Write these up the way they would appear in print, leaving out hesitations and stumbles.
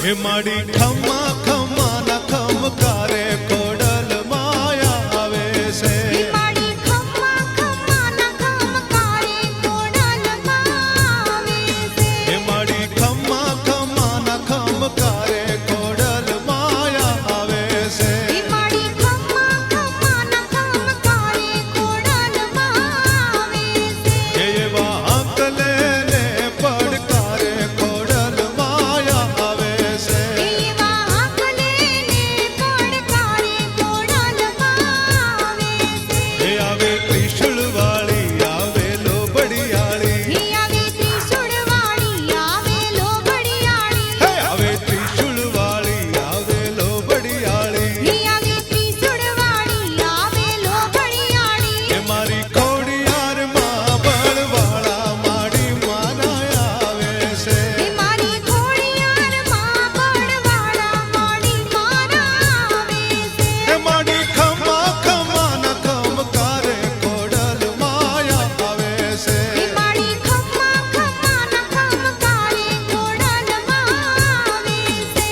हे माड़ी खम्मा खम्मा न खमकारे कोडल माया आवे से हे माड़ी खम्मा खम्मा न खमकारे कोडल मावे से हे माड़ी खम्मा खम्मा न खमकारे कोडल माया आवे से हे माड़ी खम्मा खम्मा न खमकारे कोडल मावे से हे वाकले ने પડકારે કોડલ માયા આવે છે હે વાકલે ને પડકારે કોડલ માવે છે હે આવે ત્રિશુળ વાળી આવે લોબડિયાળી હે આવે ત્રિશુળ વાળી આવે લોબડિયાળી હે આવે ત્રિશુળ વાળી આવે લોબડિયાળી હે આવે ત્રિશુળ વાળી આવે લોબડિયાળી હે મારી ખોડિયાર માં બળવાળા માડી માના આવે છે હે મારી ખોડિયાર માં બળવાળા માડી માના આવે છે હે માડી ખમ્મા ખમ્મા ન ખમકારે કોડલ માયા આવે છે હે માડી ખમ્મા ખમ્મા ન ખમકારે કોડલ માવે છે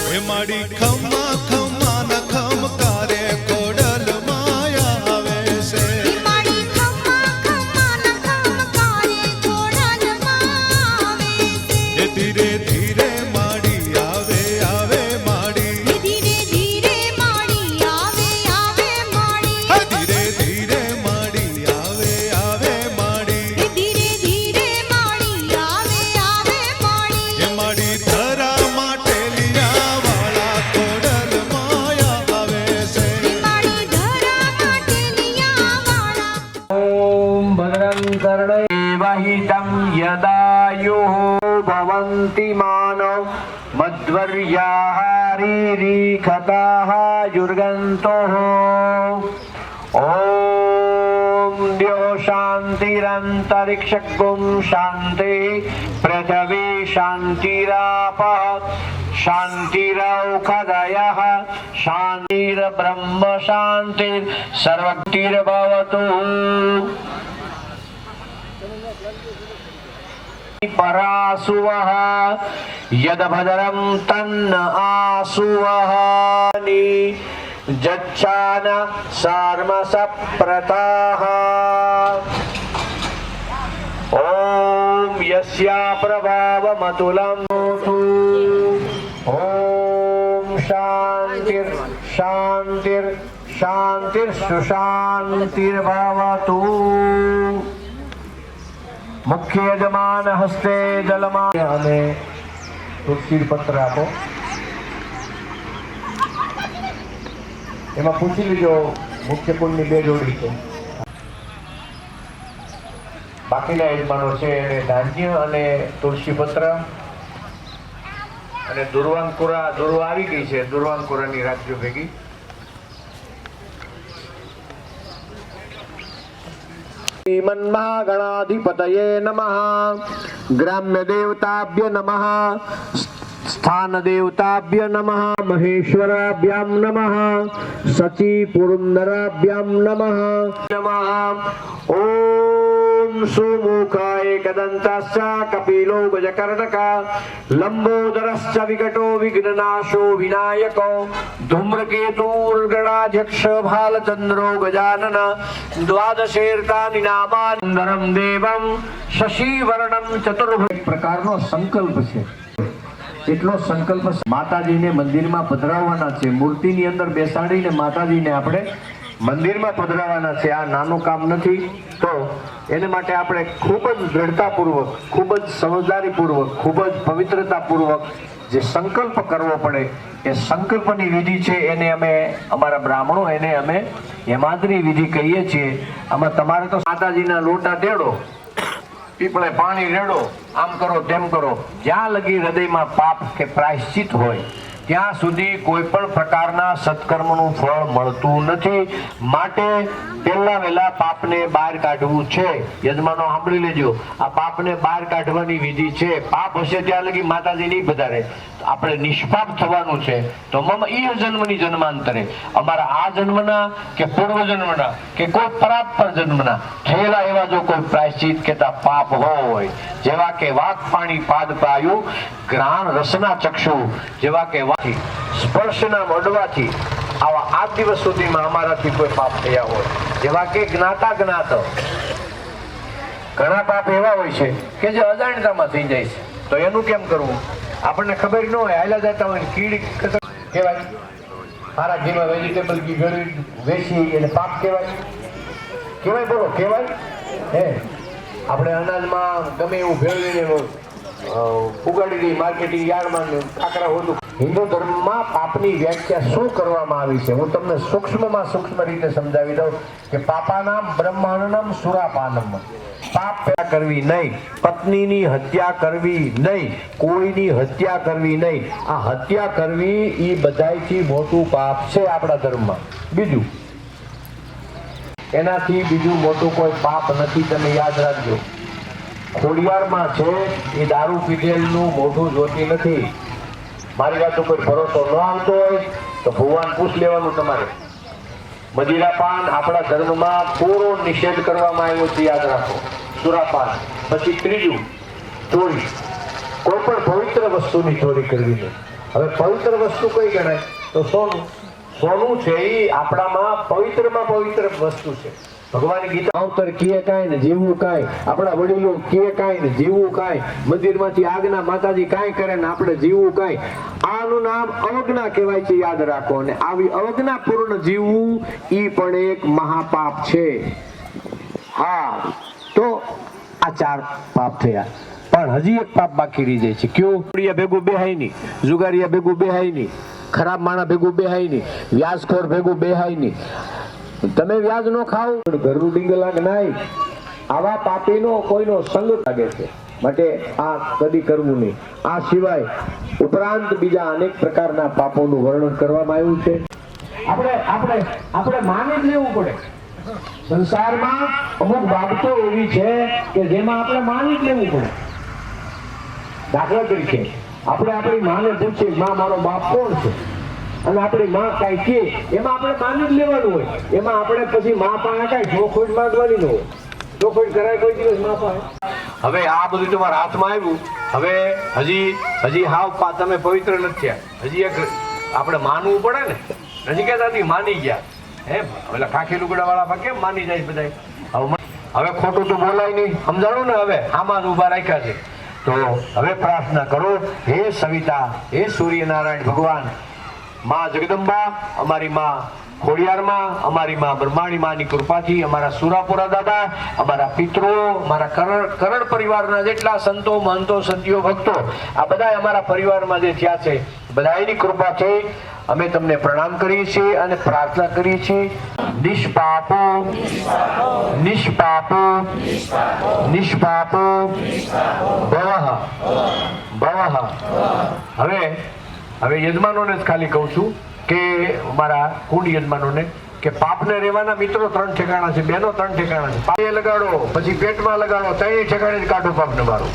હે માડી ખમ્મા ખમ્મા ન ખમકારે કોડલ માયા આવે છે હે માડી ખમ્મા ખમ્મા ન ખમકારે કોડલ માવે છે હે ધીરે ધીરે માડી આવે આવે માડી હે ધીરે ધીરે માડી આવે આવે માડી હે ધીરે ધીરે માડી આવે આવે માડી હે ધીરે ધીરે માડી આવે આવે માડી હે માડી ધરા માટે લિયા વાળા કોડલ માયા આવે છે હે માડી ધરા માટે લિયા વાળા ओम भद्रं कर्णेवाहितं यदायुः भवन्ति मानव मध्वर्याः रीरीखताः युर्गन्तोः ओम द्यो शान्तिरन्तरिक्षगुं शान्ति पृथिवी शान्तिरापः शान्तिरौषधयः शान्तिर्ब्रह्म शान्तिर् सर्वगतिर्भवतु परासुवः यद्भद्रं तन्न आसुवः जच्छान सार्मसप्रताः ओम यस्या प्रभावमतुलं ओम शान्तिर् शान्तिर् शान्तिर्सुशान्तिर्भवतु मुख्य यजमान हस्ते जलमा हमें तुलसी पत्र आपो एमा पूछी लीजो मुख्य कुंड बे जोड़ी है बाकीना यजमानो छे एने धान्य अने तुलसी पत्र अने दुर्वांकुरा दुर्वा आवी गई छे दुर्वांकुरानी राखજો भेगी श्रीमन्महागणाधिपतये नमः ग्राम्य देवताभ्य नमः स्थान देवताभ्य नमः महेश्वराभ्यां नमः सची पुरंदराभ्यां नमः नमः ओम सुमुखाय एकदन्ताश्च कपिलो गजकर्णका लंबोदरश्च विकटो विघ्ननाशो विनायको धूम्रकेतुर्गणाध्यक्ष भालचंद्रो गजानन द्वादशेर्तानि नामानि सुंदरं देवं शशिवर्णं चतुर्भुज प्रकारનો સંકલ્પ છે એટલો સંકલ્પ માતાજીને મંદિરમાં પધરાવવાના છે મૂર્તિની અંદર બેસાડીને માતાજીને આપણે મંદિરમાં પધરાવવાના છે આ નાનું કામ નથી તો એને માટે આપણે ખૂબ જ દૃઢતાપૂર્વક ખૂબ જ સમજદારીપૂર્વક ખૂબ જ પવિત્રતાપૂર્વક જે સંકલ્પ કરવો પડે એ સંકલ્પની વિધિ છે એને અમે અમારા બ્રાહ્મણો એને અમે હેમાદની વિધિ કહીએ છીએ. આમાં તમારે તો માતાજીના લોટા તેડો પીપળે પાણી રેડો, આમ કરો તેમ કરો, જ્યાં લગી હૃદયમાં પાપ કે પ્રાયશ્ચિત હોય ત્યાં સુધી કોઈ પણ પ્રકારના સત્કર્મનું ફળ મળતું નથી. માટે પહેલા વહેલા પાપને બહાર કાઢવું છે. યજમાનો સાંભળી લેજો, આ પાપને બહાર કાઢવાની વિધિ છે. પાપ હશે ત્યાં લગી માતાજી નહીં પધારે. આપણે નિષ્પાપ થવાનું છે. તો મમ ઈ જન્મની જન્માંતરે, અમારા આ જન્મના કે પૂર્વ જન્મના કે કોઈ પરાત્પર જન્મના થયેલા એવા જો કોઈ પ્રાયશ્ચિત કેતા પાપ હોય, જેવા કે વાક પાણી પાદ પાયું, ગ્રાણ રસના ચક્ષુ, જેવા કે સ્પર્શના મોડવાથી આવા આ દિવસ સુધીમાં અમારાથી કોઈ પાપ થયા હોય, જેવા કે જ્ઞાતા જ્ઞાત. ઘણા પાપ એવા હોય છે કે જે અજાણતામાં થઈ જાય છે. તો એનું કેમ કરવું? આપણને ખબર ન હોય, હાલ્યા જતા હોય, કીડી કહેવાય. મારા ઘીમાં વેજીટેબલ ઘી ગળી વેચી એને પાપ કહેવાય. કહેવાય, બોલો કહેવાય. હે આપણે અનાજમાં ગમે એવું ભેળવીને ઉગાડી દઈ માર્કેટિંગ યાર્ડમાં કાકરા હોતું. હિન્દુ ધર્મમાં પાપની વ્યાખ્યા શું કરવામાં આવી છે હું તમને સૂક્ષ્મમાં સૂક્ષ્મ રીતે સમજાવી દઉં કે પાપાનામ બ્રહ્માણનમ સુરાપાનમ. પાપ કરવી નહીં, પત્નીની હત્યા કરવી નહીં, કોઈની હત્યા કરવી નહીં. આ હત્યા કરવી એ બધાયથી મોટું પાપ છે આપણા ધર્મમાં. બીજું એનાથી બીજું મોટું કોઈ પાપ નથી. તમે યાદ રાખજો, ખોડિયારમાં છે એ દારૂ પીધેલનું મોઢું જોતી નથી. મારી વાત ઉપર ભરોસો ન આવતો હોય તો ભગવાન પૂછ લેવાનું તમારે. મદિરાપાન આપણા ધર્મમાં પૂરો નિષેધ કરવામાં આવ્યો છે, યાદ રાખો. સુરાપાન. પછી ત્રીજું, ચોરી. કોઈ પણ પવિત્ર વસ્તુની ચોરી કરવી નહીં. હવે પવિત્ર વસ્તુ કઈ ગણાય? તો સોનું. સોનું છે એ આપણામાં પવિત્રમાં પવિત્ર વસ્તુ છે. ભગવાન ગીતા અવતર કીએ કાંઈ ને જીવવું કાંઈ, આપણા વડીલો કીએ કાંઈ ને જીવવું કાંઈ, મંદિરમાંથી આજ્ઞા માતાજી કાંઈ કરે ને આપણે જીવવું કાંઈ. આનું નામ અવજ્ઞા કહેવાય છે, યાદ રાખો. અને આવી અવજ્ઞા પૂર્ણ જીવવું ઈ પણ એક મહાપાપ છે. હા, તો આ 4 પાપ થયા. પણ હજી એક પાપ બાકી રહી જાય છે. કયું? ભેગું બેહાય નહીં, જુગારિયા ભેગું બેહાય નહીં, ખરાબ માણસ ભેગું બેહાય નહીં, વ્યાજખોર ભેગું બેહાય નહીં. તમે વ્યાજ નો ખાવ, ઘરનું ડીંગલાગ નાય, આવા પાપીનો કોઈનો સંગ લાગે છે. માટે આ કદી કરવું નહીં. આ સિવાય ઉપરાંત બીજા અનેક પ્રકારના પાપોનું વર્ણન કરવામાં આવ્યું છે. આપણે માની જ લેવું પડે. સંસારમાં અમુક બાબતો એવી છે કે જેમાં આપણે માની જ લેવું પડે. દાખલા તરીકે આપણે આપણી માને પૂછીએ, માં મારો બાપ કોણ છે? અને આપણી માં કઈ કે એમાં આપણે માની જ લેવાનું હોય. એમાં આપણે પછી માં પાસે કઈ જોખોટ માંગવાની ન હોય. જોખોટ કરાય કોઈ દિવસ માં પાસે. હવે આ બધું તમારા હાથમાં આવ્યું. હવે હજી હાવ તમે પવિત્ર નથી થયા. હજી એક આપણે માનવું પડે ને. નથી કહેતા માની ગયા. હે ઓલા ખાખી લુગડા વાળા કેમ માની જાય બધા? હવે ખોટું તો બોલાય નહીં, સમજાણું ને? હવે આમાં જ ઉભા રાખ્યા છે. તો હવે પ્રાર્થના કરો, હે સવિતા, હે સૂર્યનારાયણ ભગવાન, માં જગદંબા, અમારી માં ખોડિયારમાં, અમારી માં બ્રહ્માણી માની કૃપાથી અમારા સુરાપુરા દાદા, અમારા પિતૃઓ, અમારા કરણ પરિવારના જેટલા સંતો મહંતો સતીઓ ભક્તો, આ બધા અમારા પરિવારમાં જે થયા છે બધાની કૃપાથી અમે તમને પ્રણામ કરીએ છીએ અને પ્રાર્થના કરીએ છીએ. નિષ્પાપો નિષ્પાપો નિષ્પાપો ભવઃ ભવઃ. હવે યજમાનોને જ ખાલી કહું છું કે મારા કુંડ યજમાનોને કે પાપને રહેવાના મિત્રો 3 ઠેકાણા છે, બેનો 3 ઠેકાણા છે. પાયે લગાડો, પછી પેટમાં લગાડો, 3 ઠેકાણે જ કાઢો પાપને મારો.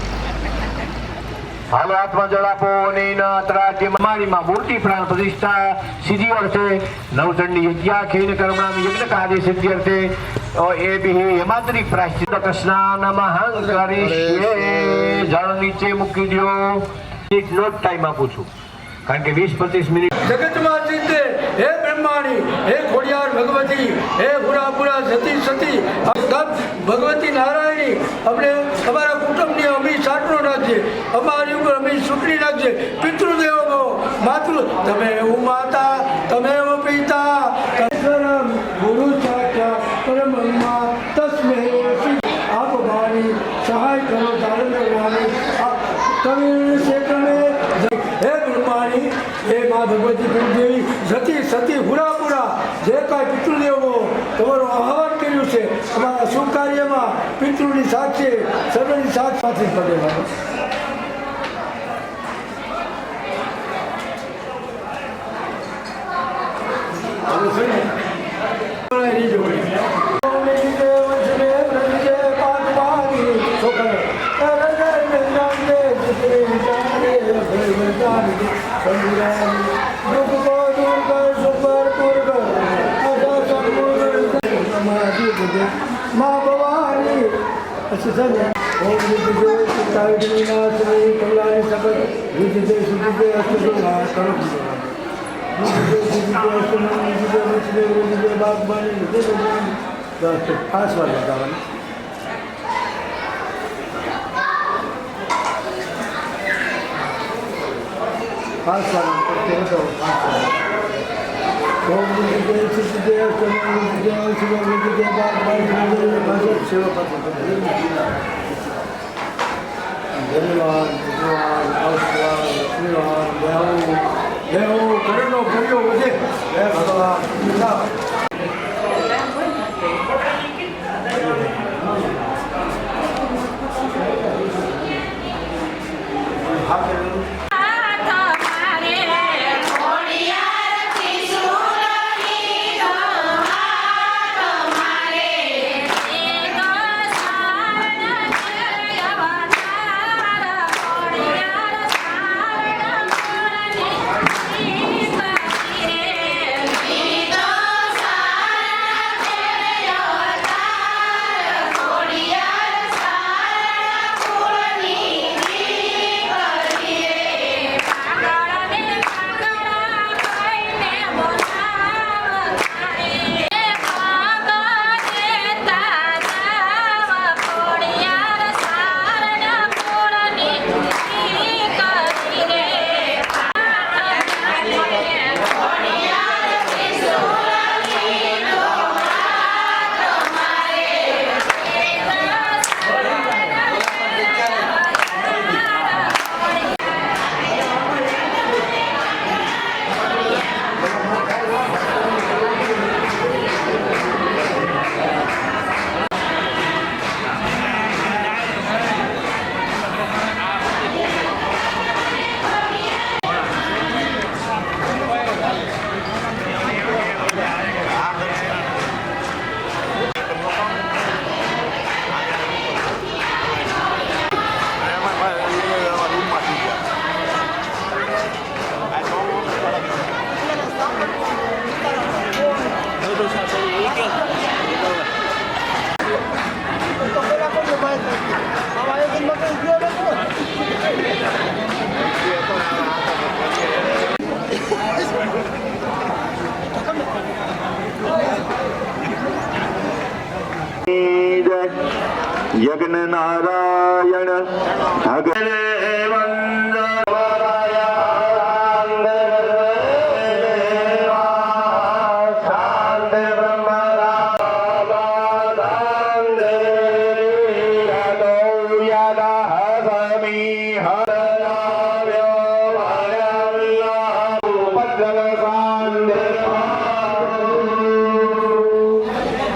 હાલો હાથમાં જળ આપો અને એના અત્રાજ્યમાં મારીમાં મૂર્તિ પ્રાણ પ્રતિષ્ઠા સિદ્ધિ અર્થે નવચંડી યજ્ઞા ખેન કર્મણામ યજ્ઞ કાર્ય સિદ્ધિ અર્થે એ બી હેમાદ્રી પ્રાયશ્ચિત સ્નાનમહં કરીષ્યે. જળ નીચે મૂકી દો. એક નો ટાઈમ આપું છું કારણ કે 20-25 મિનિટ. જગતમાં ચિંતે હે બ્રહ્માણી, હે ખોડિયાર ભગવતી, હે પુરા સતી ભગવતી નારાયણી, આપણે અમારા કુટુંબની અમી સાટનો રાખજે, અમારી ઉપર અમી સુટણી રાખજે. પિતૃદેવો માતૃ તમે એવું માતા, તમે એવું પિતા, તત્સરમ ગુરુ સાક્ષાત પરબ્રહ્મા તસ્મૈ આપ ભાની સહાય કરો ધારણ કરવાની કવિ ક્ષેત્રને. હે બ્રહ્માણી, હે મા ભગવતી દેવી, સતી હુરાપુરા જે કાંઈ પિતૃદેવો તમારું આહવાન કર્યું છે. અમારા શુભ કાર્યમાં પિતૃની સાથ છે, સર્વની સાથ સાથે પટેલ. મા ભવાની ઓમ વિજય ચિત્તાવિનાશની કલ્યાણી સબત વિજય સુજિતે અસ્તુલા કરો ખાસ વાર બતાવવાની. ખાસ વાર ઓમ વિજય સુજિતે ધન્યવાદ દેવો કરનો પૂર્યો વધે હે ભગવાન. યજ્ઞ નારાયણ ભગને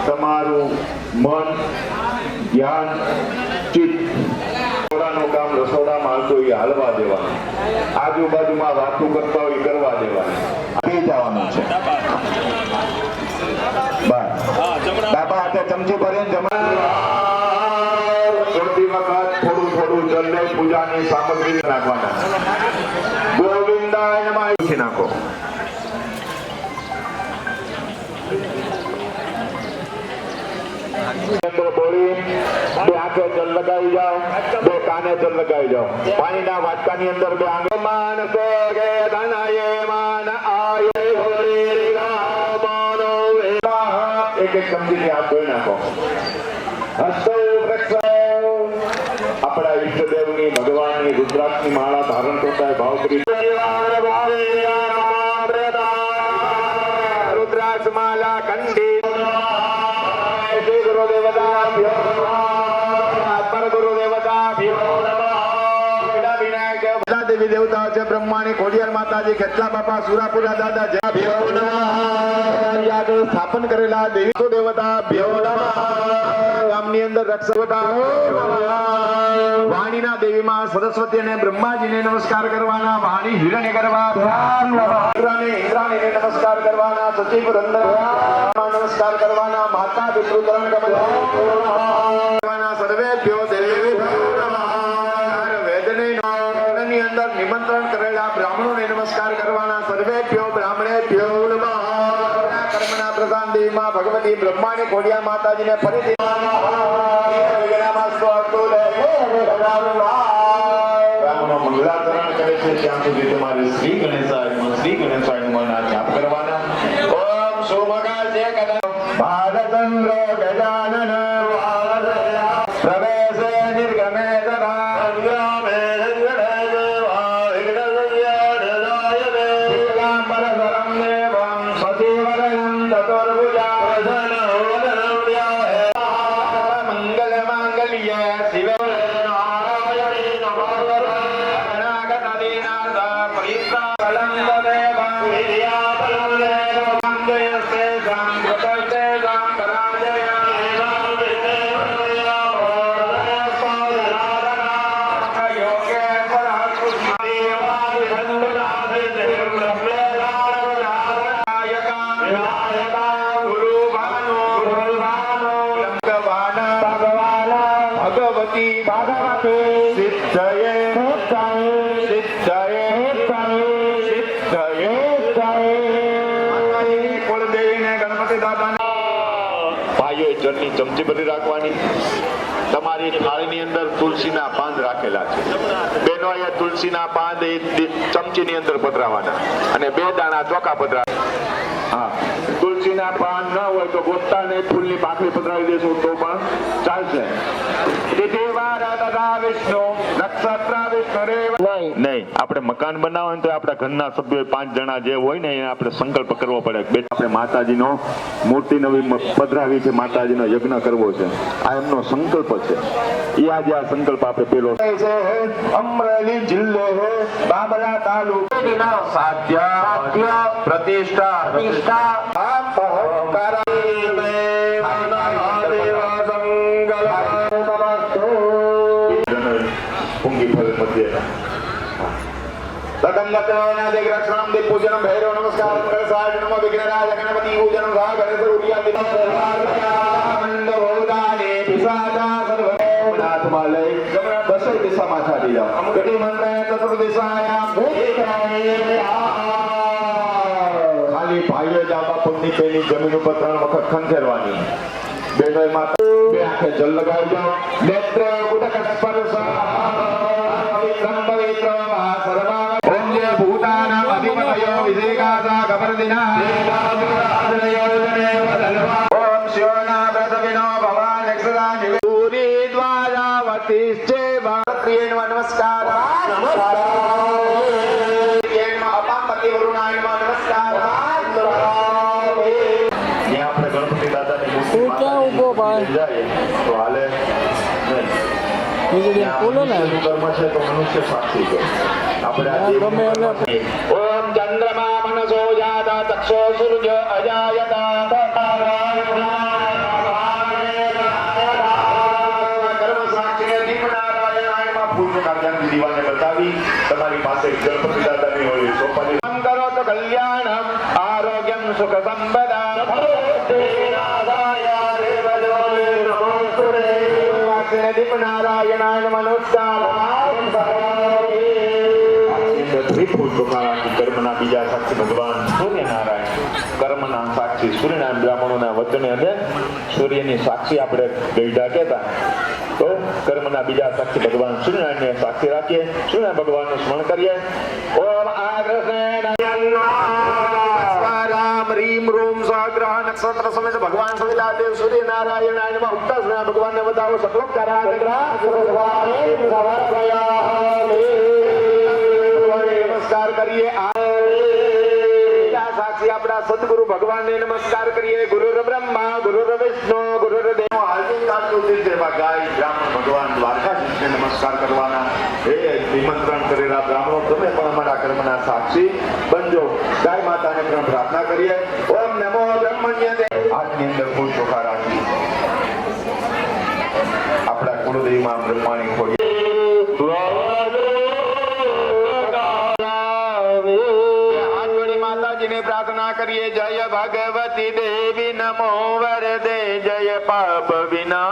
તમારું મન ધ્યાન ચિત્ત રસોડાનું કામ રસોડામાં હાલતો એ હાલવા દેવાનું, આજુબાજુમાં વાતો કરતા હોય કરવા દેવાનું. આવી જવાનું છે. બસ ડાબા હાથે ચમચી ભરીને જમતી વખત થોડું થોડું જલ લઈ પૂજાની સામગ્રી નાખવાના. ગોવિંદાય નમઃ નાખો. અંદર બોલી બે આંખે જલ લગાવી જાઓ, બે કાને જલ લગાવી જાઓ. પાણીના વાટકાની અંદર બે આંગળી માનસો કે ધનાયે માન આયે હોરી રામનો વેલા એક એક સમજીને આપ ધોઈ નાખો. હસ્તો વૃક્ષો આપણા ઈષ્ટદેવની ભગવાનની રુદ્રાક્ષની માળા ધારણ કરતા ભાવ કરી રુદ્રાક્ષ માલા કંઠી દેવી દેવતાઓ છે બ્રહ્માણી ખોડિયાર માતાજી ખેતલા બાપા સુરાપુરા દાદા જય ભીઓ નમઃ આગળ સ્થાપન કરેલા દેવી દેવતા ભીઓ નમઃ ગામની અંદર રક્ષવતા વાણીના દેવીમાં સરસ્વતી અને બ્રહ્માજીને નમસ્કાર કરવાના વાણી હિરણ્ય કરવા ઇન્દ્રાણીને નમસ્કાર કરવાના સચિવ રંદ્ર નમસ્કાર કરવાના માતા પિતૃતરણ કરવાના સર્વેભ્યો વેદની અંદર નિમંત્રણ કરેલા બ્રાહ્મણોને નમસ્કાર કરવાના સર્વેભ્યો બ્રાહ્મણેભ્યો નમઃ કર્મના પ્રધાન દેવીમાં ભગવતી બ્રહ્માણી ખોડિયાર માતાજીને ફરીથી મંગલાચરણ કરે છે ત્યાં સુધી તમારે શ્રી ગણેશાય જાપ કરવાના ઓમ સોમગાલ જય કદા ભારતચંદ્ર ગજાનન પ્રવેશે નિર્ગમે તથા સંગ્રામે જળની ચમચી ભરી રાખવાની. તમારી થાળીની અંદર તુલસીના પાન રાખેલા છે. બેનો અહીંયા તુલસીના પાન એ ચમચીની અંદર પધરાવાના અને 2 દાણા ચોખા પધરાવાના. હા, તુલસીના પાન ન હોય તો ગોતાને ફૂલની પાંખડી પધરાવી દેશો તો પણ ચાલશે. નહીં, આપણે મકાન બનાવવાનું તો આપણા ઘરના સભ્યો 5 જણા જે હોય ને એને આપણે સંકલ્પ કરવો પડે. આપણે માતાજીનો મૂર્તિ નવી પધરાવી છે, માતાજીનો યજ્ઞ કરવો છે, આ એમનો સંકલ્પ છે. એ આજે આ સંકલ્પ આપણે પેલો અમરેલી જિલ્લો બાબરા તાલુકા સાધ્ય પ્રતિષ્ઠા પૂજન ભૈરવ નમસ્કાર વિઘ્નરાજ ગણપતિ પૂજન દિશામાં છાડી જાઓ. ખાલી ભાઈઓ જાબા પગની પેલી જમીન ઉપર 3 વખત ખંખેરવાની. બેનો માતા 2 આંખે જલ લગાવી જાઓ. નેત્ર ઉદક સ્પર્શ નમસ્કાર. આપણે ગણપતિ દાદાની મૂર્તિ ઉભો ભાઈ તો હાલે કર્મ છે તો મનુષ્ય સાક્ષી છે. આપણે ઓમ ચંદ્રમા મનસો જાતા ચક્ષો સૂર્ય અજાયતા દીવાને બતાવી તમારી પાસે ગણપતિ દાદાની હોય સોપારી કરો તો કલ્યાણમ આરોગ્યમ સુખ સંપદા દીપનારાયણાય નમસ્કાર. કર્મના બીજા સાક્ષી ભગવાન સૂર્યનારાયણ, કર્મના સાક્ષી સૂર્યનારાયણ બ્રાહ્મણોના વચને અને સૂર્યની સાક્ષી આપણે ગઈઢા કહેતા. તો કર્મના બીજા સાક્ષી ભગવાન સૂર્યનારાયણને સાક્ષી રાખીએ, સૂર્યનારાયણ ભગવાનનું સ્મરણ કરીએ. ઓમ રામ રીમ રોમ સાગ્રહ નક્ષત્ર સમેત ભગવાન સવિતાદેવ સૂર્યનારાયણ ઉત્તર ભગવાનને બતાવો સકલ નમસ્કાર કરીએ. સાક્ષી આપણા સદગુરુ ભગવાનને નમસ્કાર કરીએ. ગુરુર બ્રહ્મા ગુરુર વિષ્ણુ ગુરુર દેવ. ગાય બ્રાહ્મણ ભગવાન દ્વારકાધીશને નમસ્કાર. નમસ્કાર કરવાના. એ નિમંત્રણ કરેલા બ્રાહ્મણો તમે પણ અમારા કર્મના સાક્ષી બનજો. ગાય માતાને પણ પ્રાર્થના કરીએ. ઓમ નમો બ્રહ્મણ્ય દેવ. હાથની અંદર ફૂલ ચોખા રાખી આપણા કુળદેવીમાં બ્રહ્માણી ખોડી માતાજીને પ્રાર્થના કરીએ. જય ભગવતી દેવી નમો વરદે જય પાપ વિના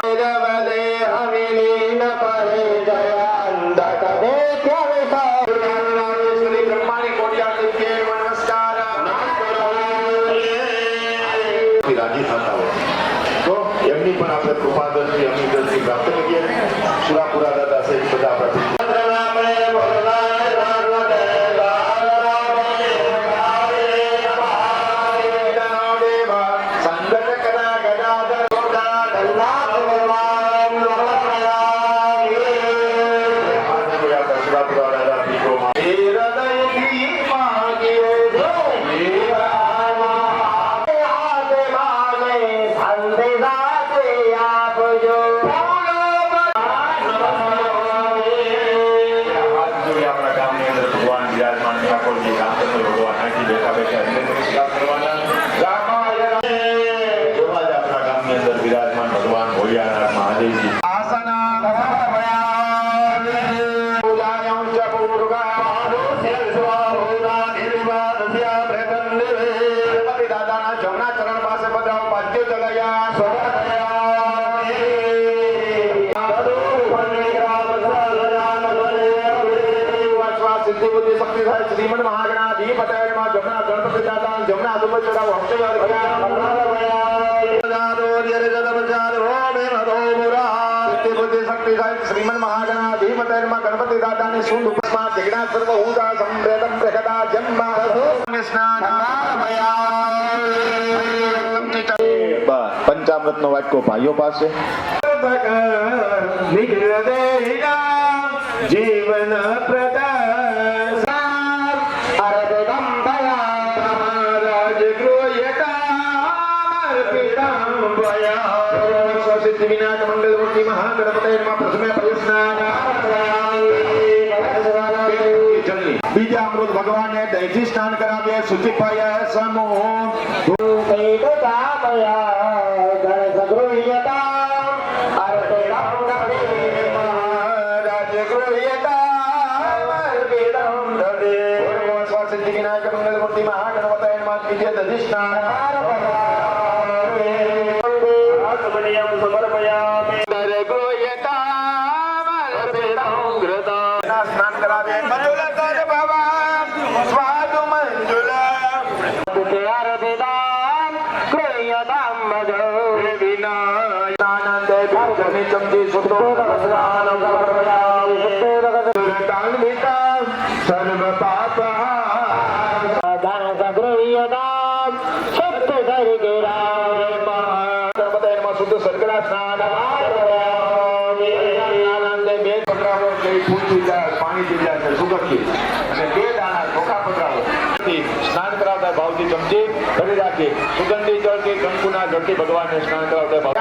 રાજી થતા હોય તો એમની પણ આપણે કૃપા દ્રષ્ટિ અમી દ્રષ્ટિ પ્રાપ્ત કરીએ. સુરાપુરા દાદા સહિત બધા શ્રીમદ મહાગણાધિપતય નમઃ. જમણા ગણપતિ દાતા જમણા દુબઈ ચડાવો હસ્તે શ્રીમદ મહાગણાધિપતય નમઃ. ગણપતિ દાતાની સુંદ ઉપસ્મા જગણા સર્વ ઉદા સંવેદમ પ્રગટા જન્મા પંચામૃતનો વાટકો ભાઈઓ પાસે. જીવન વિનાયક મંગલ મૂર્તિ મહાગણપતય નમઃ. પ્રથમે બીજા અમૃત ભગવાનને દહીંથી સ્નાન કરાવીએ. શુચિપાય સમૂહ વિનાયક મંગલ મૂર્તિ મહાગણપતય નમઃ. બીજે દધી સ્નાન સ્નાન કરાવે. મંજુલ કર ભવા સ્વાદુ મંજુલ ચમચી સુતો સર્વ પાપ શુદ્ધ સર્કડા સ્નાન પાણી પી જાય છે સુગંધથી અને 2 દાણા ચોખા પધરાવો. સ્નાન કરાવતા ભાવથી ચમચી ભરી રાખી સુગંધી જળથી કંકુના જળથી ભગવાનને સ્નાન કરાવતા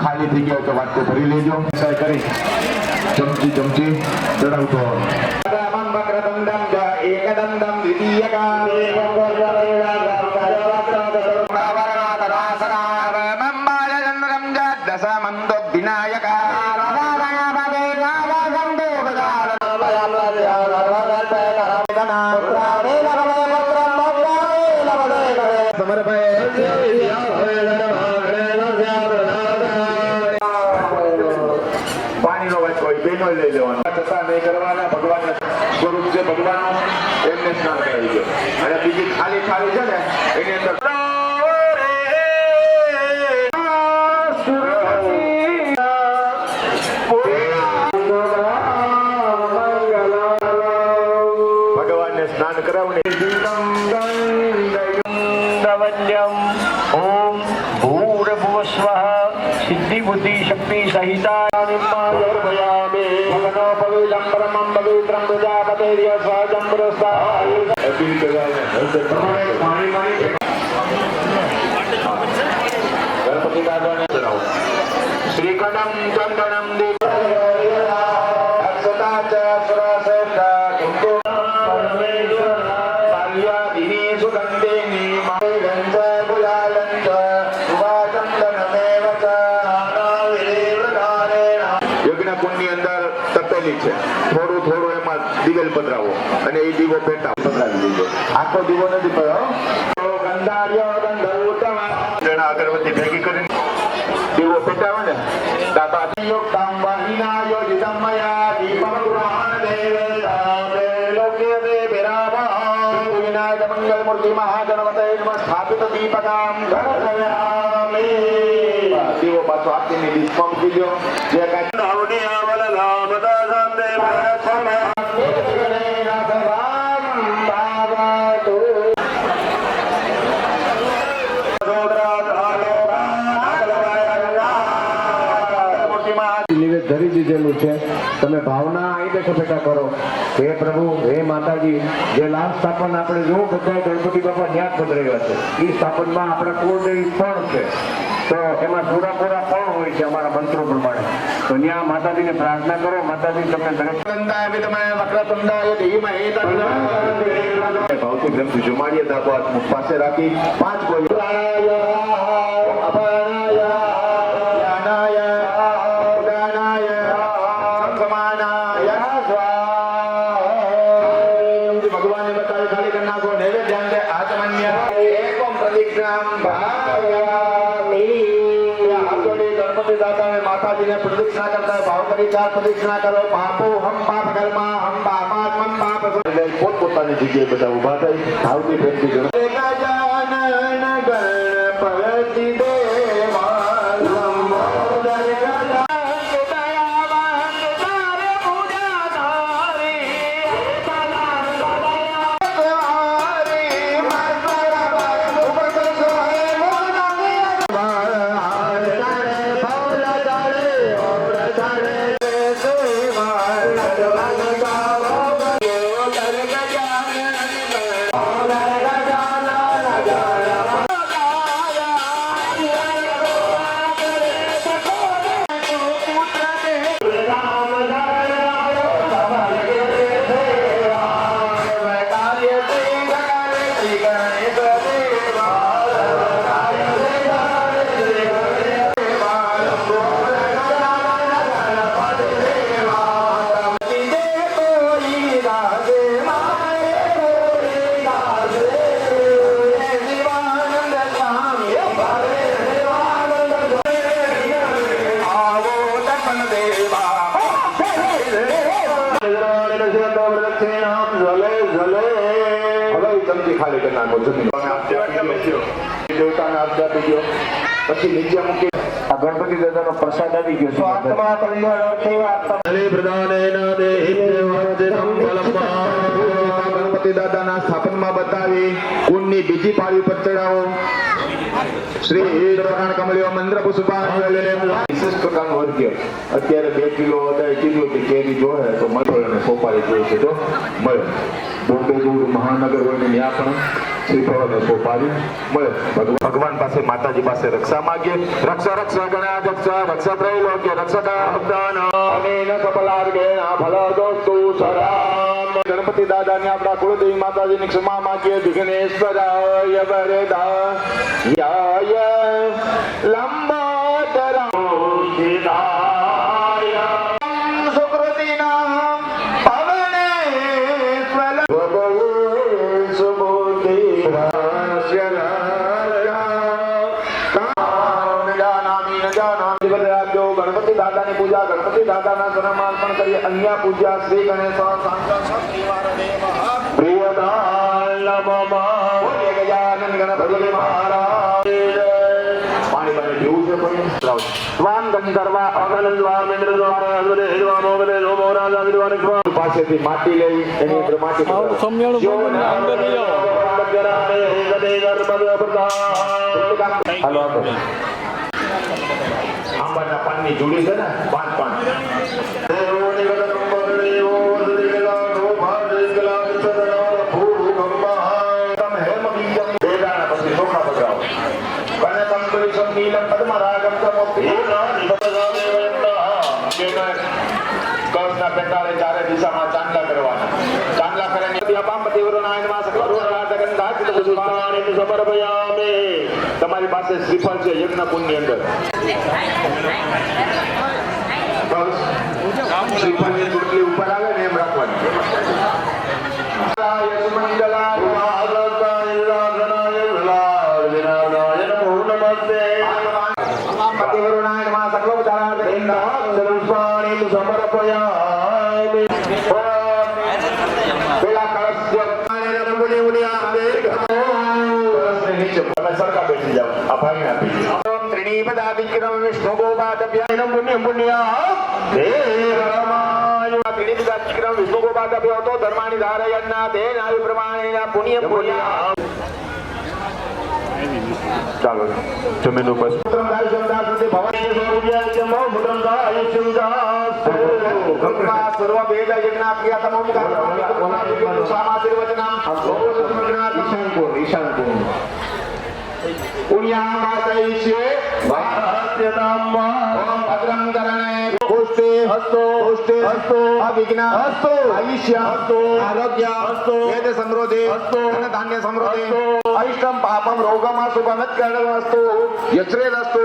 ખાલી થઈ ગયા તો વાટકો ભરી લેજો. કરી ચમચી ચડાવતો એકદંડમ દશમંતો વિનાયક પાણીનો વાટકો બેનો લઈ લેવાનો. છતાં નહીં કરવાના. ભગવાન સ્વરૂપ છે ભગવાન એમને સ્નાન કરાવી દો. અને બીજી ખાલી થાળી છે ને એની અંદર ભગવાન અને સ્નાન કરાવને ઓમ ભૂર્ભુવસ્વઃ સિદ્ધિ બુદ્ધિ શક્તિ સહિતા નિર્માયામે ભગનો પવિત્રમ પરમં પવિત્રમ પ્રજાપતેર્ય સ્વાજમ પ્રસ્થા અભી કરાવે ગણપતિ દાદાને ચડાવો શ્રીકંડમ ચંદનમ થોડું થોડું એમાં દિવેલ પધરાવો અને એ દીવો પેટા પધરાવી દીધો આખો દીવો નથી પડ્યો જણા અગરબત્તી ભેગી કરીને દીવો પેટાવે ને દાતા મંગલ મૂર્તિ મહાગણપતે સ્થાપિત દીપકામ દીવો પાછો આપીને દીપમાં મૂકી દો જે કાંઈ નિવેદ ધરી દીધેલું છે. તમે ભાવના અહીં બેઠા બેઠા કરો. હે પ્રભુ, હે માતાજી, જે લાભ સ્થાપન આપણે જો બધા ગણપતિ બાપા ન્યાદ પધરાવ્યા છે એ સ્થાપનમાં આપણા કુળદેવી પણ છે, તો એમાં સુરાપુરા પણ હોય છે અમારા મંત્રો પ્રમાણે. તો ત્યાં માતાજીને પ્રાર્થના કરો, માતાજી તમને દરેક ભાવથી ગ્રંથથી જમાડીએ તો હાથ મુખ પાસે રાખી 5 કોઈ ભગવાનને બતાવી ખાલી કરી નાખો. નૈવેદ્ય ધ્યાન દે આચમન્ય એકમ પ્રદિક્ષામ ભાવયામિ. ગણપતિ દાદાને માતાજીને પ્રદિક્ષા કરતા ભાવ કરી 4 પ્રદિક્ષા કરો. પાપો હમ પાપ કર્મા હમ પાપાત્મમ પાપ. પોતપોતાની જગ્યાએ બધા ઉભા થઈ ભાવથી ભેટથી ગણપતિ ખાલી કરી નાખો. દેવતાને આપી આપી દો. પછી નીચે મૂકી આ ગણપતિ દાદાનો પ્રસાદ આવી ગયો છે. આત્મા ગણપતિ દાદાના સ્થાપનમાં બતાવી કુંડની બીજી પાળી પર ચડાવો. શ્રી પ્રકાંડ કમળીઓ મંત્ર પુષ્પાંજલિ વિશેષ પ્રકારનું વર્ગ્ય. અત્યારે 2 કિલો 2.5 કિલો કે કેરી જોહે તો મળે અને સોપારી જોઈએ છે તો મળે. બોમ્બે જેવું મહાનગર હોય ને ત્યાં પણ શ્રીફળ અને સોપારી મળે. ભગવાન પાસે માતાજી પાસે રક્ષા માંગીએ. રક્ષા રક્ષા ગણા રક્ષા રક્ષા ત્રૈલોક્ય રક્ષકા ગણપતિ દાદાને આપણા કુળદેવી માતાજીની ક્ષમા માંગીએ. વિઘ્નેશ્વરાય વરદાય લંબોદરા ગણપતિ દાદાની પૂજા ગણપતિ દાદાના સન્માન કરીએ. અન્ય પૂજા શ્રી ગણેશ પ્રિયદાન ગજાનન ગણપતિ મહારાજ પાણી પાણી પીવું છે કોઈ સ્વામ ગંધર્વા અગનંદ્વામેન્દ્ર દ્વારે હેદવાનો વલે નમો રાજા વિદ્વાન ક્રમ પાસેથી માટી લેવી એની અંદર માટી હાલો આંબાના પાનની જોડી છે ને પાંચ પેટાળે ચારે દિશામાં ચાંદલા કરવાના ચાંદલા કરીને તમારી પાસે શ્રીફળ છે યજ્ઞ કુંડ ની અંદર શ્રીફળની ચૂંટણી ઉપર આવે ને એમ રાખવાની સરકાર બેસી જાઓ આ ભાઈ આપી ત્રિણી બધા વિક્રમ વિષ્ણુ ગોપાદભ્યાય પુણ્યમ પુણ્યા ત્રિણી બધા વિક્રમ વિષ્ણુ ગોપાદભ્યો તો ધર્માની ધારયન્ના દેન આયુ પ્રમાણેના પુણ્યમ પુણ્યા ચાલો જમીન ઉપર સમૃદ્ધિ ધાન્ય સમૃદ્ધિ અરિષ્ટમ પાપમ રોગમ શુભમત્કરણસ્તુ યશ્રેદસ્તુ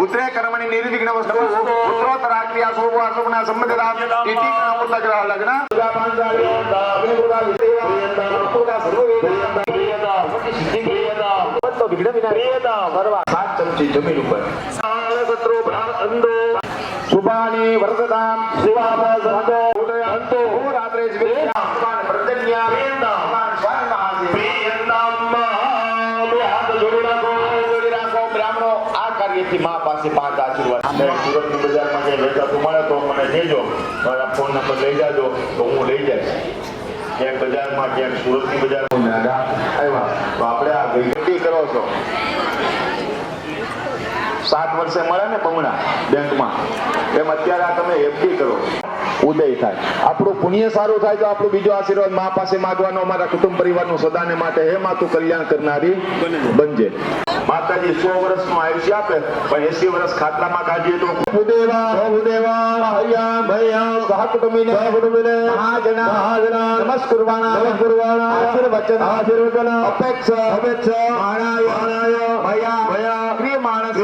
ઉત્તરે કર્મણિ નિર્વિઘ્ન વસ્તુ ઉત્તરોત્તરાક્રિયા શુભ અશુભના સંબંધતા ઇતિ નામોતગ્રહ લગ્ન જમીન ઉપર શુભાની વર્તતામ રાત્રે બ્રાહ્મણો આ કાર્યથી મા પાસે 5 આશીર્વાદ સુરતની બજારમાં જે વેચાતું મળે તો મને કહેજો મારા ફોન નંબર લઈ જાજો તો હું લઈ જઈશ ક્યાંક બજારમાં ક્યાંક સુરતની બજારમાં આવ્યા તો આપણે આ ગઈ કરો છો 7 વર્ષે મળે ને બમણા બેંકમાં એમ અત્યારે આ તમે એફડી કરો ઉદય થાય આપણું પુણ્ય સારું થાય તો આપણું બીજો આશીર્વાદ મા પાસે માંગવાનો અમારા કુટુંબ પરિવારનું સદાને માટે હે માં તું કલ્યાણ કરનારી બનજે માતાજી 100 વર્ષનું આયુષ્ય આપે પણ 80 વર્ષ ખાતરામાં કાઢીએ તો ભૂદેવા હૈયા ભૈયા સહકુટુંબીને મહાજના નમસ્કુરવાના આશીર્વચન અપેક્ષા માણાય ભયા પ્રિય માણસ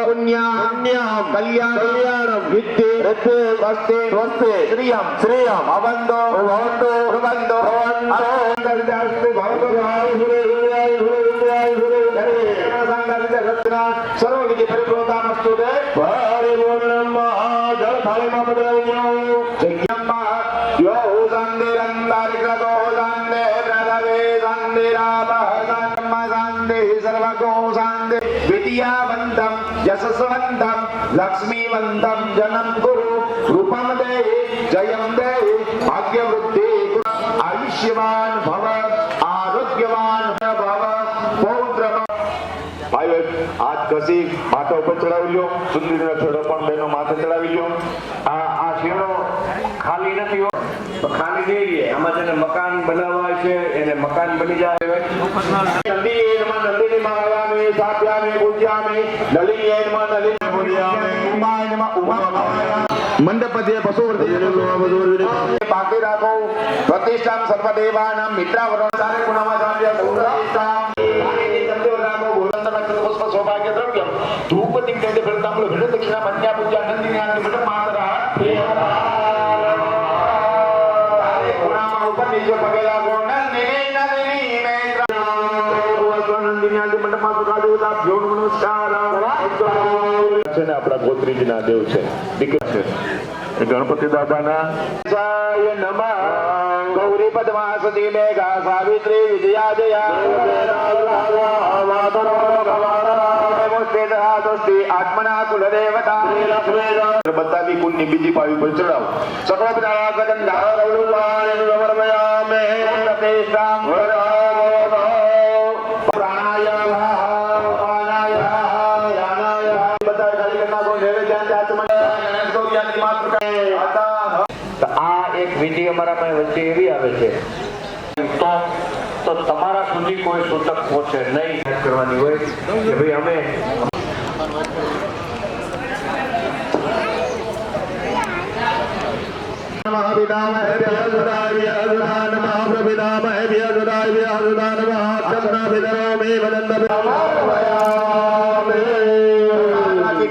પુણ્યા કલ્યાણમ વિદ્યે સ્વસ્તે શ્રિયમ અવંદો પ્રબંધો સર્વ વિધિ પરિપૂર્ણતામસ્તુ તે પરિપૂર્ણમ જળ થાળીમાં પધરાવ્યો જગ્યામાં યો સંદેરં તારિકતો સંદે પ્રદવે સંદેરાપ સંમ સંદે સર્વગો સંદે વિદ્યાવંતમ યશસ્વંતમ લક્ષ્મીવંતમ જનમ ગુરુ રૂપમ દેહી જયમ દેહી ભાગ્યવૃદ્ધિ આયુષ્યવાન ભવ આરોગ્યવાન ભવ પૌત્ર ભાઈઓ હાથ ઘસી માથા ઉપર ચડાવી લો સુંદરીનો છોડો પણ બેનો માથે ચડાવી લો આ શેરો ખાલી નથી તો ખાલી નહીં રહે આમાં જેને મકાન બનાવવા છે એને મકાન બની જાય નંદીની માયામે સાપ્યામે પૂજ્યામે નલિયેનમાં નલિન પૂજ્યામે ઉમાયમાં ઉમા મંડપધ્યે પશુવર્તી બાકી રાખો પ્રતિષ્ઠામ સર્વદેવાનામ મિત્રાવરણ ચારે ગુણામાં જામ્યા પ્રતિષ્ઠામ સૌભાગ્ય દ્રવ્ય ધૂપતિ કેન્દ્ર ફળતામૂળ ભેટ દક્ષિણા મધ્યા પૂજા નંદિની આનંદ મંડપ માતરા ગુણામાં ઉપર નીચે પગે લાગો નંદિની મેત્ર નંદિની આનંદ મંડપમાં સુખાદેવતા ભ્યોન નમસ્કાર છે ને આપણા ગોત્રીજીના દેવ છે દીકરા છે ગણપતિ દાદાના જય નમઃ ગૌરી પદ્માસતી મેઘા સાવિત્રી વિજયા જયા ધરાતોસ્તિ આત્મના કુલદેવતા બતાવી કુંડની બીજી પાવી પર ચડાવો સકળ પ્રાણાગન ધારવલુવાન સમર્પયામે પ્રતિષ્ઠાં વરાવો પ્રાણાયામ પ્રાણાયામ યાનાયામ બતાવી ખાલી કરના કો લેવે ત્યાં આત્મના ગણેશ યાની માત્ર કહે આતા તો આ એક વિધિ અમારા પાસે વચ્ચે એવી આવે છે તો તમારા સુધી કોઈ સૂતક પહોંચે નહીં કરવાની હોય કે ભાઈ અમે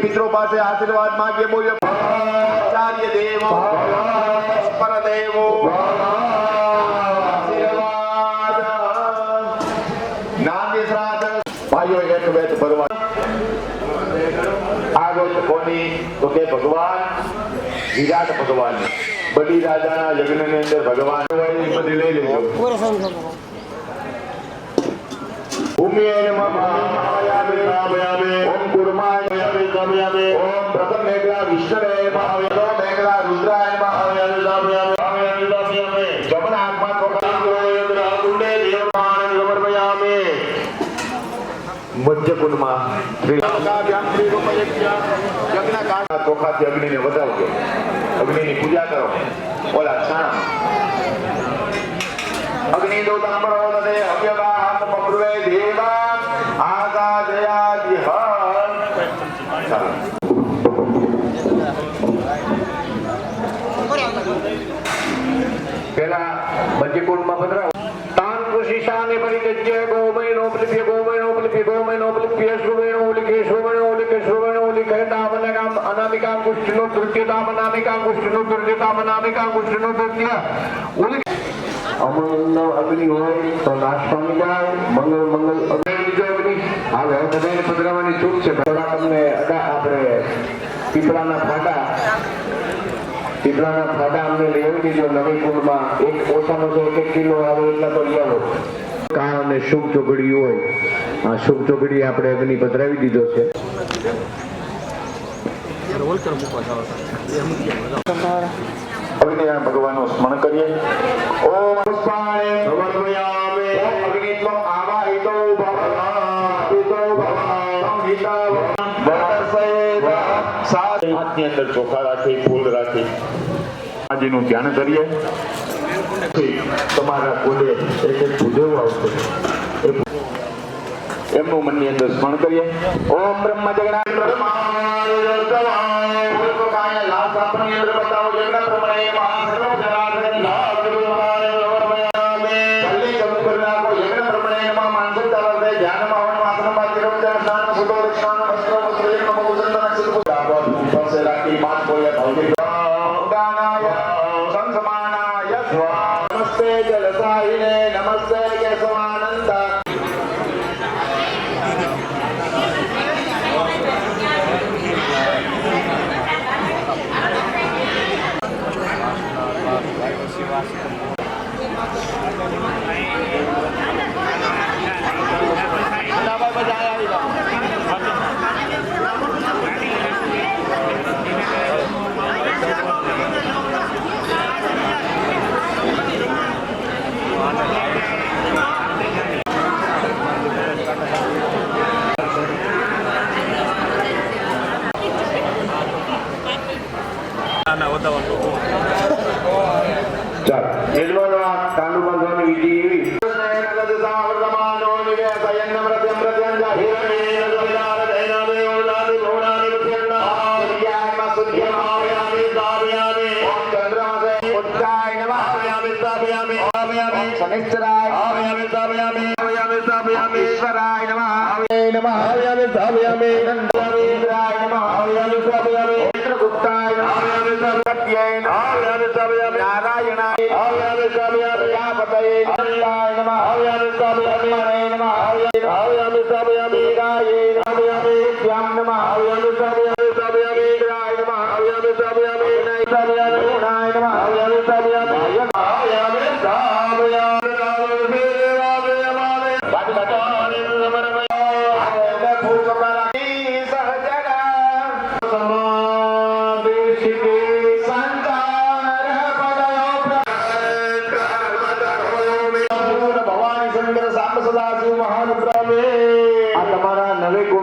પિતરો પાસે આશીર્વાદ માંગીએ બોલ્યો આચાર્ય દેવો પરદેવો આશીર્વાદ નાની શ્રાદ્ધ ભાઈઓ એક વેત ભરવા આ વેત કોની તો કે ભગવાન વિરાટ ભગવાન બડી રાજાના યજ્ઞની અંદર ભગવાન હોય એ બધી લઈ લેજો ભૂમિએ નમઃ ઓમ કુર્માય ઓમ પ્રથમ મેઘલા વિષ્ણવે મહાવેલો મેઘલા રુદ્રાય મહાવેલો જમના હાથમાં મધ્યકુંડમાં ચોખાથી અગ્નિને વધાવજો અગ્નિની પૂજા કરો ઓલા છાણા અગ્નિ દોતાંબરો દે અવ્યવાહત પપ્રુવે દેવા આગા જયાદિ પેલા મધ્યકુંડમાં પધરાવો તાન કૃષિશાને પરિત્યજ્ય ગોમયનો પ્લિપ્ય શ્રુવેણો ઉલિકે તામનકામ અનામિકામ કુષ્ઠનો તૃતીયતામ અનામિકામ કુષ્ઠનો તૃતીયતામ અનામિકામ કુષ્ઠનો તૃતીય ઉલિકે અમંગલ અગ્નિ હોય તો નાશ પામી જાય મંગલ અગ્નિ આ બધાને પધરાવવાની છૂટ છે થોડા તમને આપણે પીપળાના ફાટા અમને લઈ આવી દીધો નવી કુંડમાં એક ઓછામાં ઓછો 1 કિલો આવે એટલા તો લઈ આવો કા અને શુભ ચોગડી હોય આ શુભ ચોગડી આપણે અગ્નિ પધરાવી દીધો છે અગ્નિ ભગવાનનું સ્મરણ કરીએ ઓમ પુષ્પાય સમર્પયામે અગ્નિ ત્વમ આવાહિતો ભવાતો સંહિતા વરસેત હાથની અંદર ચોખા રાખી ફૂલ રાખી આજનું ધ્યાન કરીએ તમારા કુલે એક પૂજવ આવશે એમનું મનની અંદર સ્મરણ કરીએ ઓમ બ્રહ્મ જગન્નાથ નમસ્તે જલસાહિને નમસ્તે કેશવાનંદ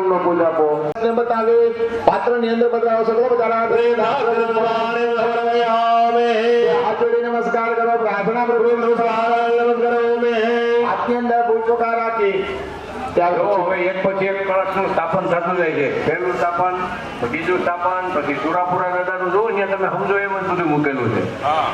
બ્રહ્મ પૂજા કો ને બતાવે પાત્રની અંદર બતાવો સકલો બતારા હાથ જોડી નમસ્કાર કરો પ્રાર્થના પ્રભુ નમસ્કાર કરો મે હાથની અંદર ભૂચોકા રાખી હવે એક પછી એક કળશનું સ્થાપન થતું જાય છે. પહેલું સ્થાપન, બીજું સ્થાપન, પછી સુરાપુરા દાદાનું જોવો ને તમે સમજો એમ જ બધું મૂકેલું છે.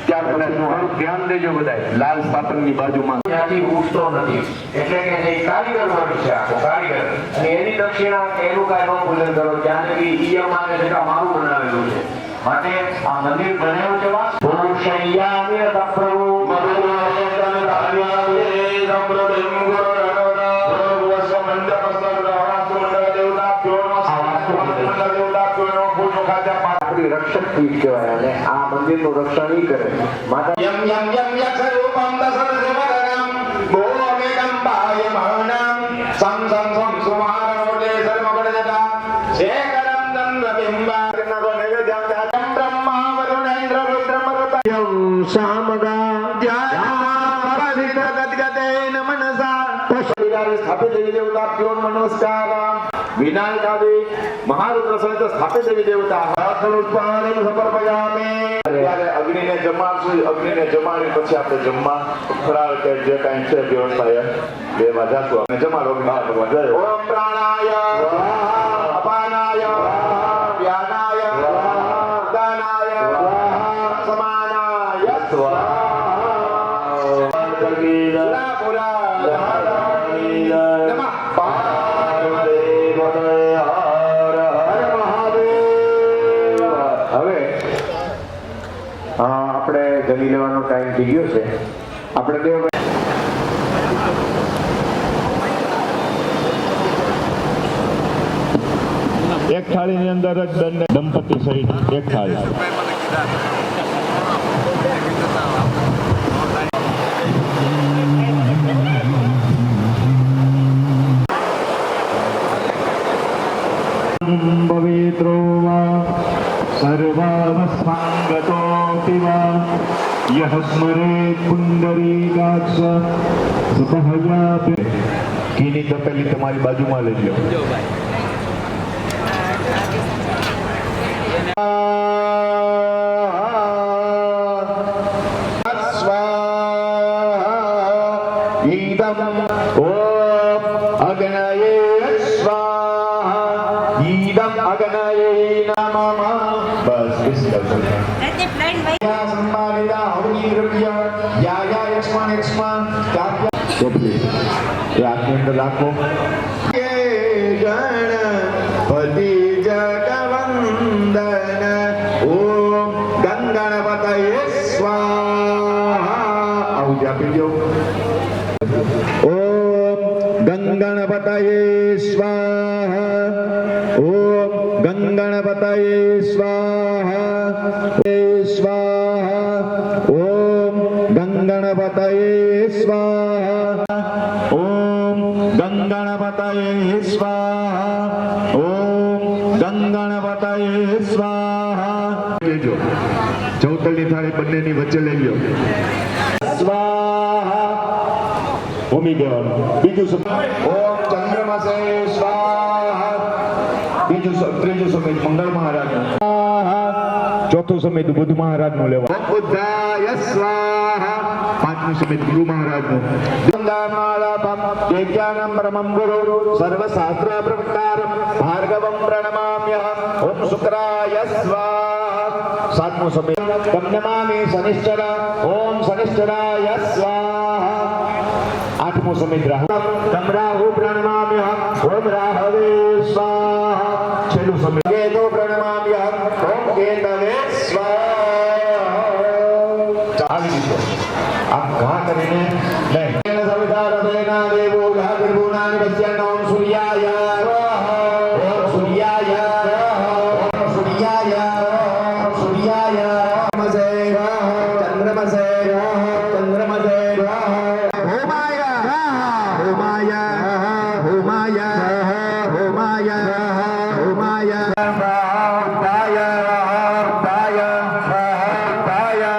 ત્યાર પછી થોડુંક ધ્યાન દેજો બધાય. લાલ સ્થાપનની બાજુમાં ત્યાંથી ઉઠતો નથી એટલે કે જે કારીગર વર્ગ છે આખો કારીગર અને એની દક્ષિણા એનું કાંઈ નો પૂજન કરો ત્યાં સુધી ઈયમ આવે છે મારું બનાવેલું છે માટે આ મંદિર બનાવ્યું છે વાત પુરુષૈયામે તપ્રભુ મધુરાયતન ધાર્યામે સમૃદ્ધિમ રક્ષક પીઠ કહેવાય અને આ મંદિરનું રક્ષણ ઈ કરે માતા યમ યમ યમ યક્ષરૂપમ દસરસમગણમ ભૂમિકં પાયમાનમ સં સં સં સુમારોડે સર્વગણજતા શેખરમ ચંદ્રબિંબા નગો નૈવેદ્યમ બ્રહ્મા વરુણેન્દ્ર રુદ્રમરુતયં સામગા ધ્યાનાપરિત ગદગદેન મનસા સ્થાપિત દેવી દેવતા પ્યોર નમસ્કાર વિનાયકાદિ મહારુદ્ર સહિત સ્થાપિત દેવી દેવતા હાથનુષ્પાણિ સમર્પયામિ. ત્યારે અગ્નિને જમાડશું, અગ્નિને જમાડી પછી આપણે જમવા ફરાળ કે જે કાંઈ છે વ્યવસ્થા એ લેવા જાશું અને જમાડો ભગવાન જય. ઓમ પ્રાણાય અપાનાય વ્યાનાય દાનાય સમાનાય સ્વાહા પુરા આપણે જમી લેવાનો ટાઈમ થઈ ગયો છે. આપણે દેવ એક થાળીની અંદર જ બંને દંપતી સહિત એક થાળી. પવિત્રો સર્વાવસ્થાંગતોऽપि વા યઃ સ્મરેત પુંડરીકાક્ષ સુપહયાપે. ઘીની તપેલી તમારી બાજુમાં લઈ લો. રાખો ગણપતિ જગવંદન ઓમ ગંગણપતયે સ્વાહા. આવું જ આપી દો. ઓમ ગંગણપતયે સ્વાહા. ઓમ ગંગણપતયે સ્વાહા. સ્વાહા. ઓમ ગંગણપતયે સ્વાહા. ઓમ ગંગણપતયે સ્વાહા. ઓમ ગંગણપતયે સ્વાહા. લેજો ચૌતલની થાળી બંનેની વચ્ચે લઈ લો. સ્વાહા ભૂમિ દેવાનું. બીજું ઓમ ચંદ્રમસે સ્વાહા. ત્રીજું સમય મંગળ મહારાજ. ચોથું સમય બુદ્ધ મહારાજ નું લેવા. બુદ્ધાય સ્વાહા. પાંચમું સમય ગુરુ મહારાજ નું. જ્ઞાનમ પરમં ગુરુ સર્વશાસ્ત્ર પ્રવક્તારમ ભાર્ગવમ પ્રણમામ્યહમ. ઓમ શુક્રાય સ્વાહા. સાતમો સમય તમ નમામિ શનિશ્ચર. ઓમ શનિશ્ચરાય સ્વાહા. આઠમો સમય રાહુ. તમ રાહુ પ્રણમામ્યહમ. ઓમ રાહવે સ્વાહા. છેલ્લું સમય કેતુ પ્રણમામ્યહમ. ઓમ કેતવે સ્વાહા. આવી દીધો. આમ ઘા કરીને નહીં. દેવો ભાગર્ભુનાની વચ્ચે ઓમ સૂર્યાય. ઓમ સૂર્યાય. ઓમ સૂર્યાય. ઓમ સૂર્યાય. ચંદ્રમસે. ચંદ્રમસે. હોમાય. હોમાય. હોમાય. હોમાય. હોમાય. દાય. દાય. દાય.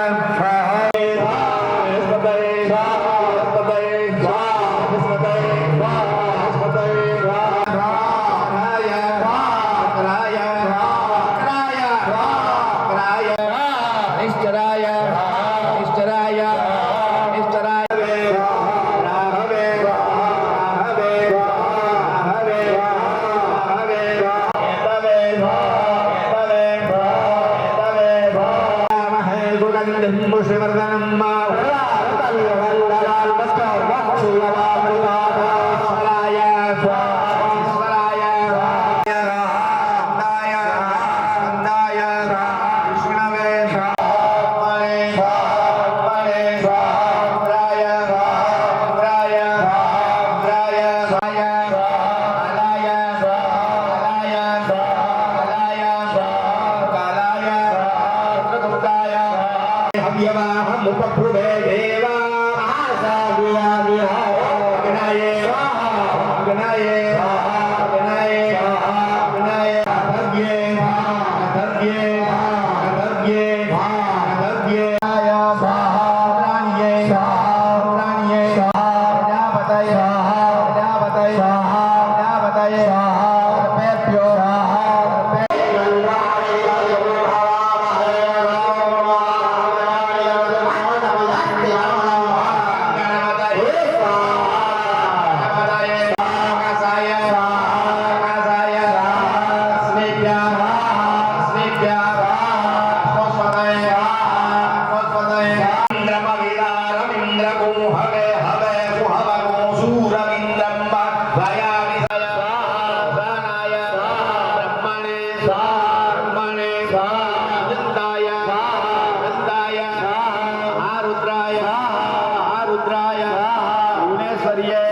ભુવનેશ્વરીએ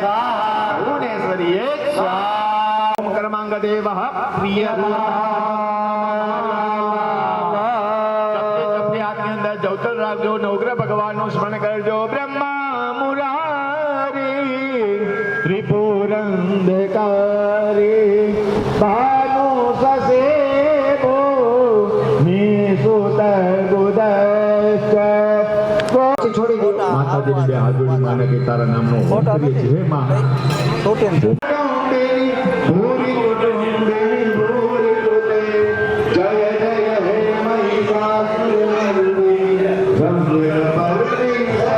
ભુવનેશ્વરીએ ઓમ કર્માંગ દેવઃ પ્રિય હાથની અંદર જવતલ રાખજો, નવગ્રહ ભગવાનનું સ્મરણ કરજો. બ્રહ્મા મુરારી ત્રિપુરંધકારી ભાનુ સસેવો નિસુત ગુદશ્ચ. છોડી દો માતાજીની બે હાથ જોડી માને કે તારા નામનો હોમ કરીએ છીએ. હે માં ભૂરી કુટુંબેની ભૂરી કૃતે જય જય હે મહિષાસુરમર્દિની બ્રહ્મય પર્વતી જય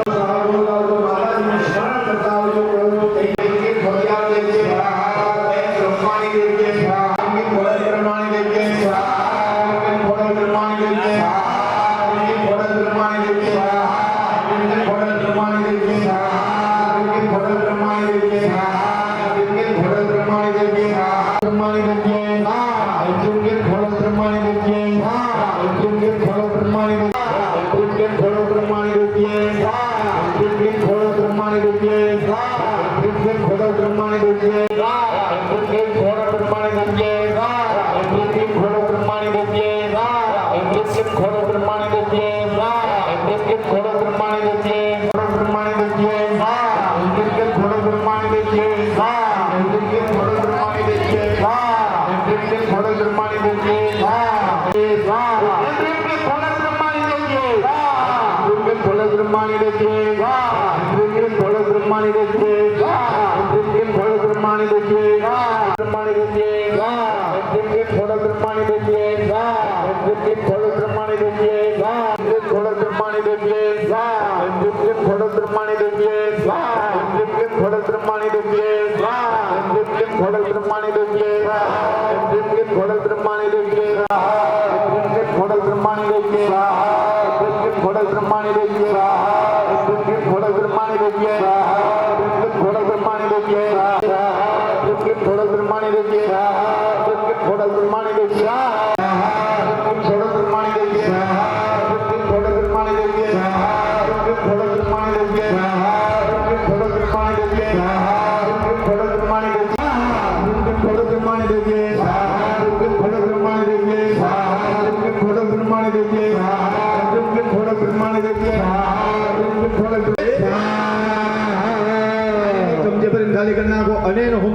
સાધુ લાજો મહારાજનું સ્મરણ કરતા આવજો. એક ભગવાન દેજે બ્રહ્માણી દેજે બ્રહ્માણી દેજે બ્રહ્માણી દેજે ખાલી કરી નાખો અને હોમ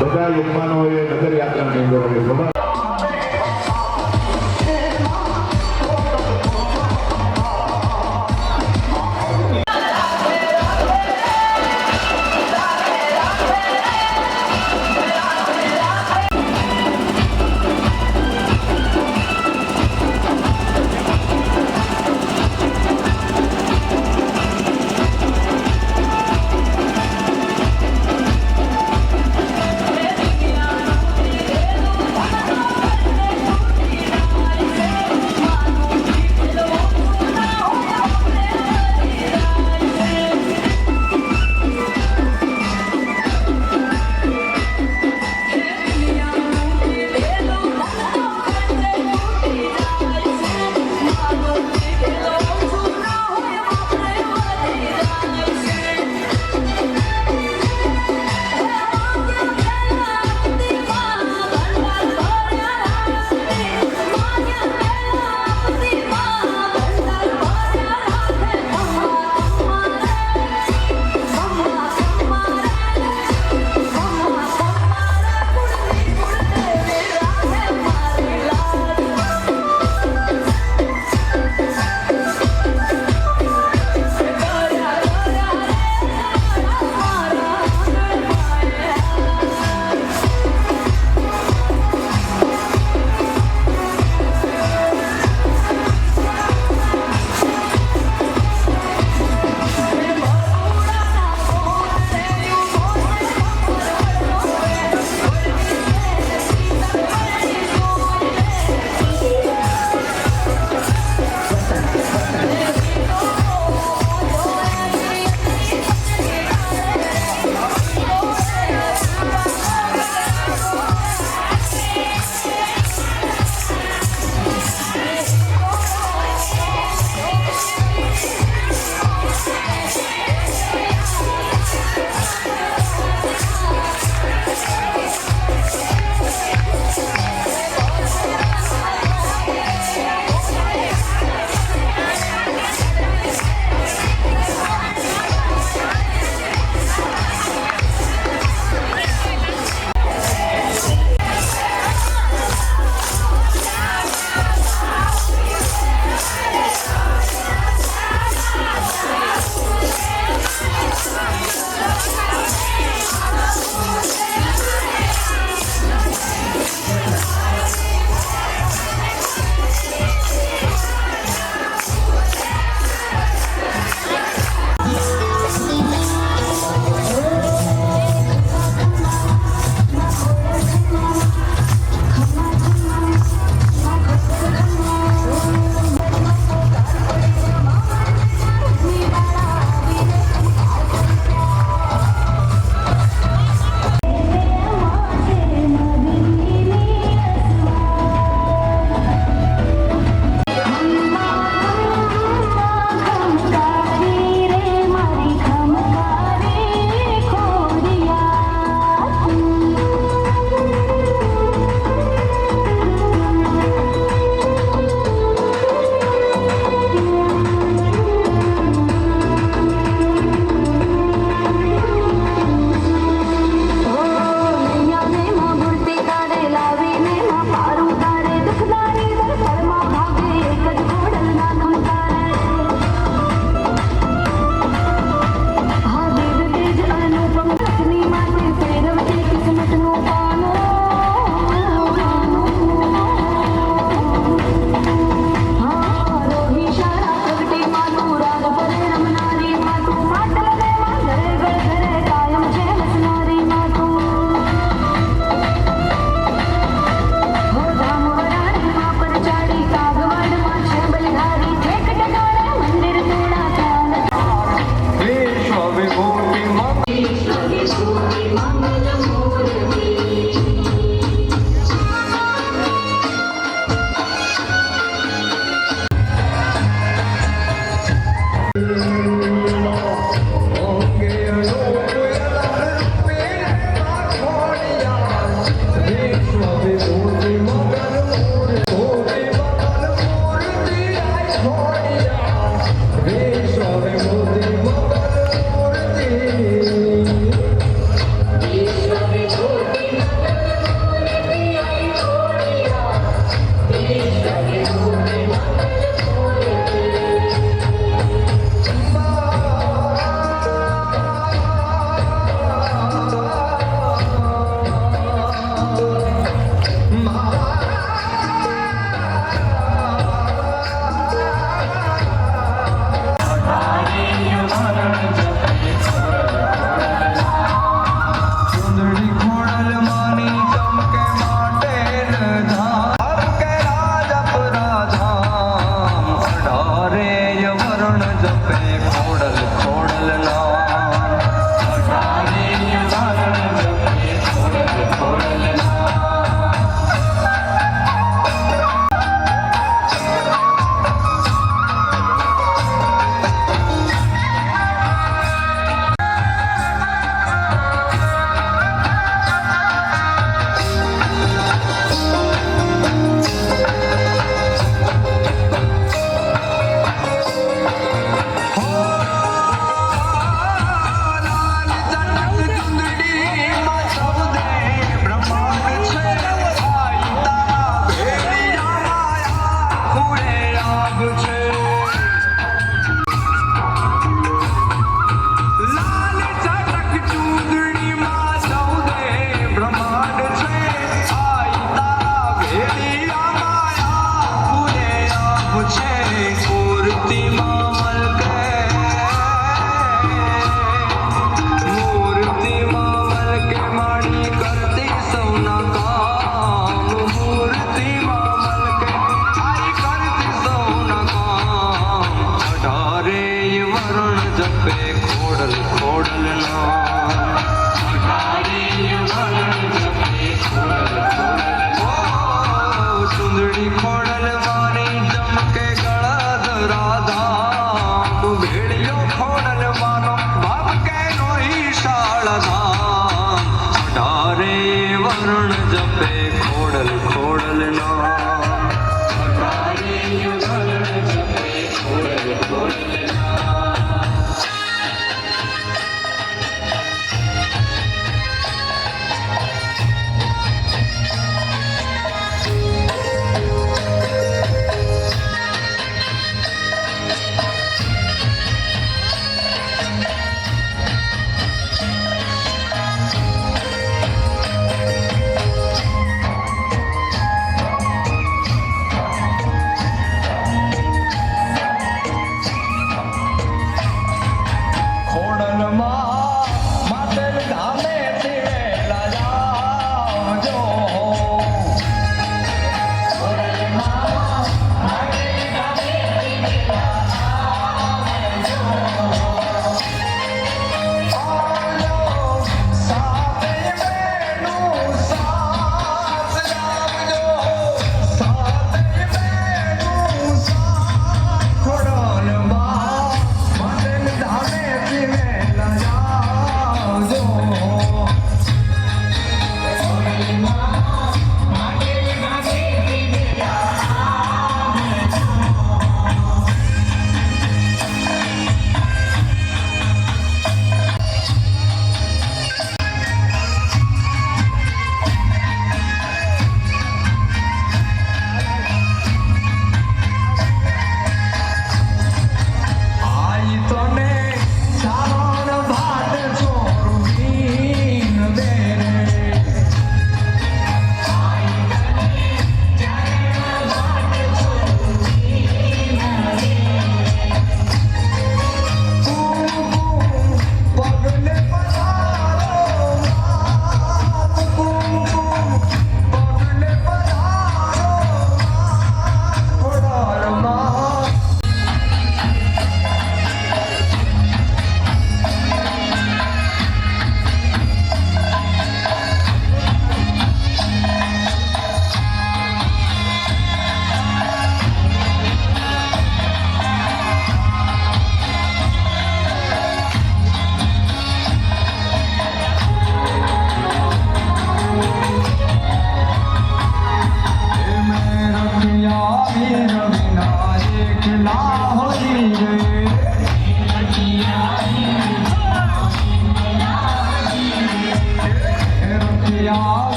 બધા યજમાનોએ નગર યાત્રાની અંદર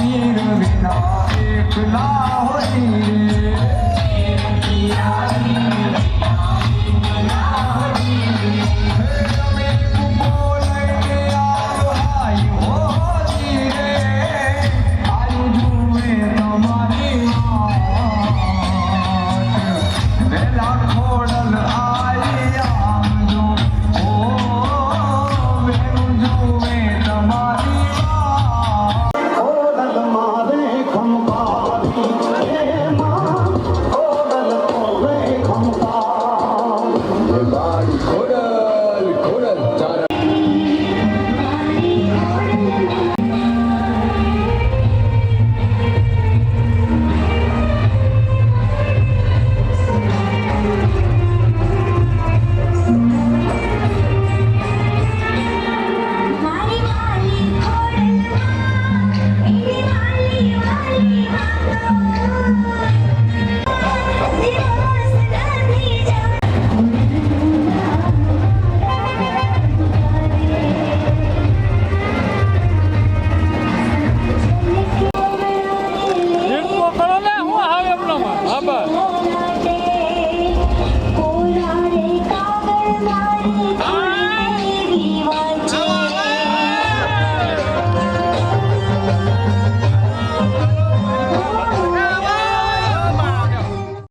वीर विनायक लाहोरी रे